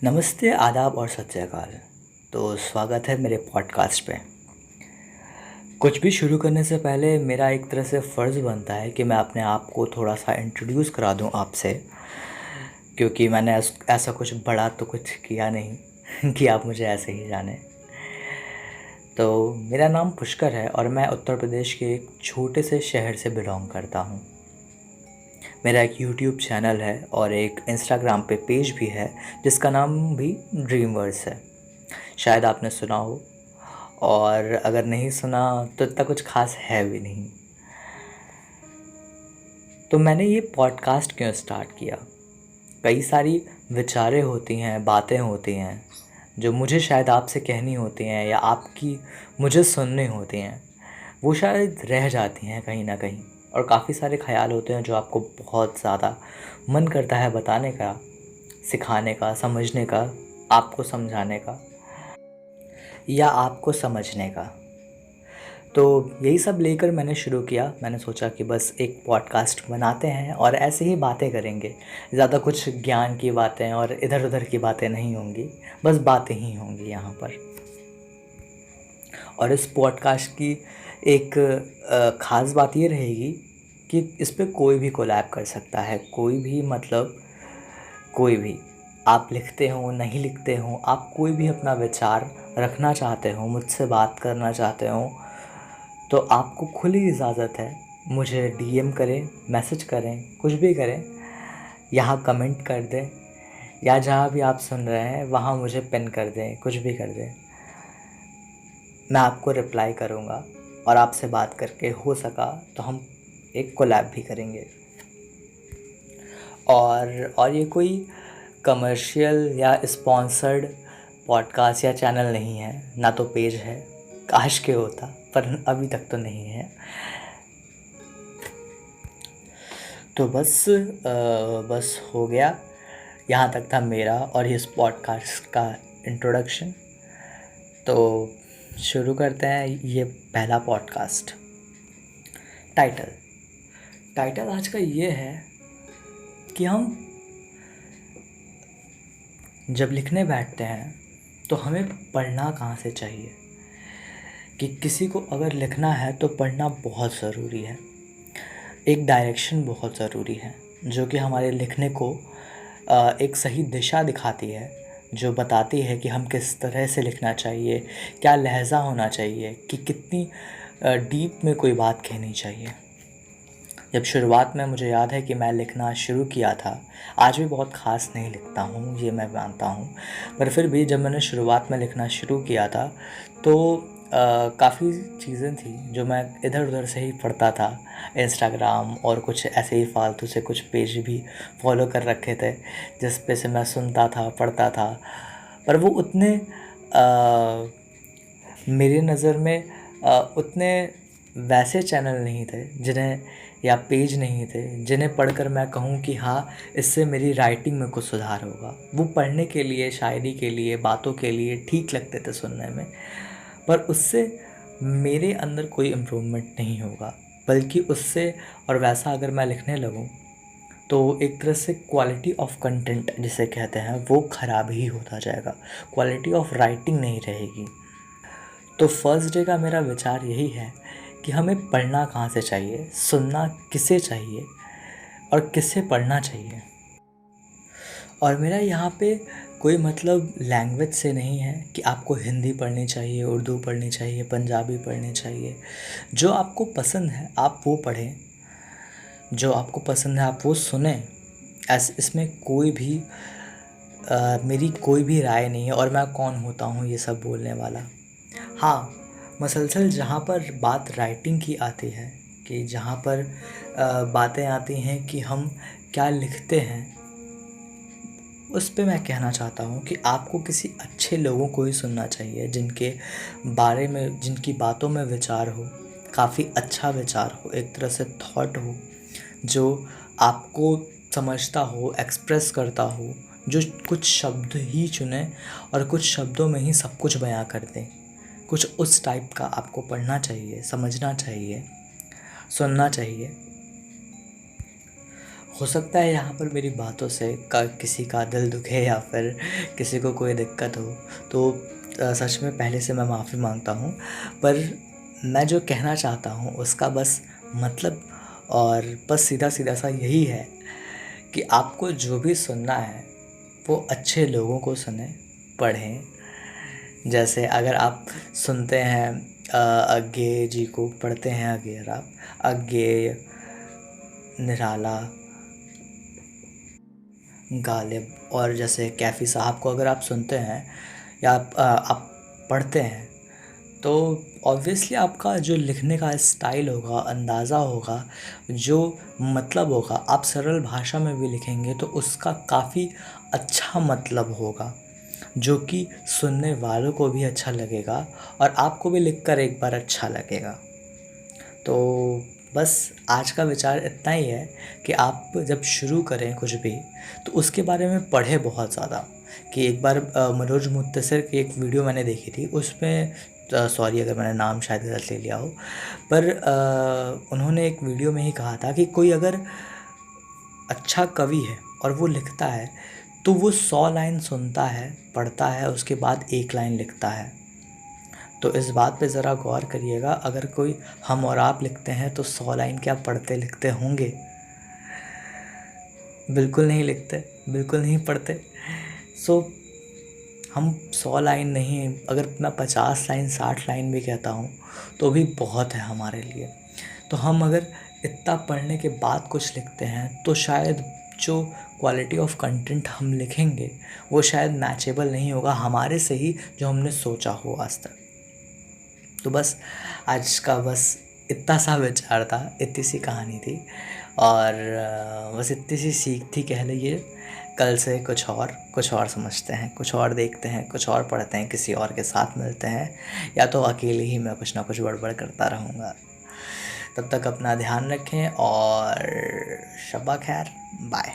नमस्ते, आदाब और सत श्री अकाल। तो स्वागत है मेरे पॉडकास्ट पे। कुछ भी शुरू करने से पहले मेरा एक तरह से फ़र्ज़ बनता है कि मैं अपने आप को थोड़ा-सा इंट्रोड्यूस करा दूँ आपसे, क्योंकि मैंने ऐसा कुछ बड़ा तो कुछ किया नहीं कि आप मुझे ऐसे ही जानें। तो मेरा नाम पुष्कर है और मैं उत्तर प्रदेश के एक छोटे से शहर से बिलॉन्ग करता हूँ। मेरा एक यूट्यूब चैनल है और एक इंस्टाग्राम पे पेज भी है जिसका नाम भी ड्रीमवर्स है। शायद आपने सुना हो, और अगर नहीं सुना तो इतना कुछ ख़ास है भी नहीं। तो मैंने ये पॉडकास्ट क्यों स्टार्ट किया? कई सारी विचारें होती हैं, बातें होती हैं जो मुझे शायद आपसे कहनी होती हैं या आपकी मुझे सुननी होती हैं। वो शायद रह जाती हैं कहीं ना कहीं, और काफ़ी सारे ख़याल होते हैं जो आपको बहुत ज़्यादा मन करता है बताने का, सिखाने का, समझने का, आपको समझाने का या आपको समझने का। तो यही सब लेकर मैंने शुरू किया। मैंने सोचा कि बस एक पॉडकास्ट बनाते हैं और ऐसे ही बातें करेंगे। ज़्यादा कुछ ज्ञान की बातें और इधर-उधर की बातें नहीं होंगी, बस बातें ही होंगी यहाँ पर। और इस पॉडकास्ट की एक ख़ास बात ये रहेगी कि इस पे कोई भी कोलैब कर सकता है, कोई भी, मतलब कोई भी। आप लिखते हो, नहीं लिखते हो, आप कोई भी अपना विचार रखना चाहते हो, मुझसे बात करना चाहते हो, तो आपको खुली इजाज़त है। मुझे डीएम करें, मैसेज करें, कुछ भी करें, यहाँ कमेंट कर दें या जहाँ भी आप सुन रहे हैं वहाँ मुझे पिन कर दें, कुछ भी कर दें। मैं आपको रिप्लाई करूँगा और आपसे बात करके हो सका तो हम एक कोलैब भी करेंगे। और ये कोई कमर्शियल या स्पॉन्सर्ड पॉडकास्ट या चैनल नहीं है, ना तो पेज है। काश के होता, पर अभी तक तो नहीं है। तो बस हो गया। यहाँ तक था मेरा और इस पॉडकास्ट का इंट्रोडक्शन। तो शुरू करते हैं ये पहला पॉडकास्ट। टाइटल टाइटल आज का ये है कि हम जब लिखने बैठते हैं तो हमें पढ़ना कहाँ से चाहिए। कि किसी को अगर लिखना है तो पढ़ना बहुत ज़रूरी है। एक डायरेक्शन बहुत ज़रूरी है जो कि हमारे लिखने को एक सही दिशा दिखाती है, जो बताती है कि हम किस तरह से लिखना चाहिए, क्या लहज़ा होना चाहिए, कि कितनी डीप में कोई बात कहनी चाहिए। जब शुरुआत में मुझे याद है कि मैं लिखना शुरू किया था, आज भी बहुत ख़ास नहीं लिखता हूँ, ये मैं मानता हूँ, पर फिर भी जब मैंने शुरुआत में लिखना शुरू किया था तो काफ़ी चीज़ें थी जो मैं इधर उधर से ही पढ़ता था। इंस्टाग्राम और कुछ ऐसे ही फालतू से कुछ पेज भी फॉलो कर रखे थे जिस पे से मैं सुनता था, पढ़ता था, पर वो उतने मेरी नज़र में उतने वैसे चैनल नहीं थे जिन्हें, या पेज नहीं थे जिन्हें पढ़कर मैं कहूँ कि हाँ, इससे मेरी राइटिंग में कुछ सुधार होगा। वो पढ़ने के लिए, शायरी के लिए, बातों के लिए ठीक लगते थे सुनने में, पर उससे मेरे अंदर कोई इम्प्रूवमेंट नहीं होगा। बल्कि उससे, और वैसा अगर मैं लिखने लगूँ तो एक तरह से क्वालिटी ऑफ कंटेंट जिसे कहते हैं वो ख़राब ही होता जाएगा, क्वालिटी ऑफ राइटिंग नहीं रहेगी। तो फर्स्ट डे का मेरा विचार यही है कि हमें पढ़ना कहाँ से चाहिए, सुनना किसे चाहिए और किससे पढ़ना चाहिए। और मेरा यहाँ पे कोई मतलब लैंग्वेज से नहीं है कि आपको हिंदी पढ़नी चाहिए, उर्दू पढ़नी चाहिए, पंजाबी पढ़नी चाहिए। जो आपको पसंद है आप वो पढ़ें, जो आपको पसंद है आप वो सुने। इसमें कोई भी मेरी कोई भी राय नहीं है, और मैं कौन होता हूँ ये सब बोलने वाला। हाँ, मसलसल जहाँ पर बात राइटिंग की आती है, कि जहाँ पर बातें आती हैं कि हम क्या लिखते हैं, उस पे मैं कहना चाहता हूँ कि आपको किसी अच्छे लोगों को ही सुनना चाहिए जिनके बारे में, जिनकी बातों में विचार हो, काफ़ी अच्छा विचार हो, एक तरह से थॉट हो, जो आपको समझता हो, एक्सप्रेस करता हो, जो कुछ शब्द ही चुने और कुछ शब्दों में ही सब कुछ बयां कर दें। कुछ उस टाइप का आपको पढ़ना चाहिए, समझना चाहिए, सुनना चाहिए। हो सकता है यहाँ पर मेरी बातों से किसी का दिल दुखे या फिर किसी को कोई दिक्कत हो, तो सच में पहले से मैं माफ़ी मांगता हूँ। पर मैं जो कहना चाहता हूँ उसका बस मतलब और बस सीधा सीधा सा यही है कि आपको जो भी सुनना है वो अच्छे लोगों को सुने, पढ़ें। जैसे अगर आप सुनते हैं अज्ञेय जी को, पढ़ते हैं अगर आप अज्ञेय, निराला, गालिब और जैसे कैफ़ी साहब को अगर आप सुनते हैं या आप पढ़ते हैं, तो ऑब्वियसली आपका जो लिखने का स्टाइल होगा, अंदाज़ा होगा, जो मतलब होगा, आप सरल भाषा में भी लिखेंगे तो उसका काफ़ी अच्छा मतलब होगा, जो कि सुनने वालों को भी अच्छा लगेगा और आपको भी लिखकर एक बार अच्छा लगेगा। तो बस आज का विचार इतना ही है कि आप जब शुरू करें कुछ भी, तो उसके बारे में पढ़ें बहुत ज़्यादा। कि एक बार मनोज मुत्तसिर की एक वीडियो मैंने देखी थी, उसमें सॉरी अगर मैंने नाम शायद गलत ले लिया हो, पर उन्होंने एक वीडियो में ही कहा था कि कोई अगर अच्छा कवि है और वो लिखता है, तो वो 100 लाइन सुनता है, पढ़ता है, उसके बाद 1 लाइन लिखता है। तो इस बात पे ज़रा गौर करिएगा, अगर कोई हम और आप लिखते हैं तो 100 लाइन क्या पढ़ते लिखते होंगे? बिल्कुल नहीं लिखते, बिल्कुल नहीं पढ़ते। सो हम 100 लाइन नहीं, अगर मैं 50 लाइन 60 लाइन भी कहता हूँ तो भी बहुत है हमारे लिए। तो हम अगर इतना पढ़ने के बाद कुछ लिखते हैं तो शायद जो क्वालिटी ऑफ कंटेंट हम लिखेंगे वो शायद मैचेबल नहीं होगा हमारे से ही जो हमने सोचा हो आज तक। तो बस आज का बस इतना सा विचार था, इतनी सी कहानी थी और बस इतनी सी सीख थी कह लीजिए। कल से कुछ और समझते हैं, कुछ और देखते हैं, कुछ और पढ़ते हैं, किसी और के साथ मिलते हैं, या तो अकेले ही मैं कुछ ना कुछ बड़बड़ करता रहूँगा। तब तक अपना ध्यान रखें और शब्बा खैर, बाय।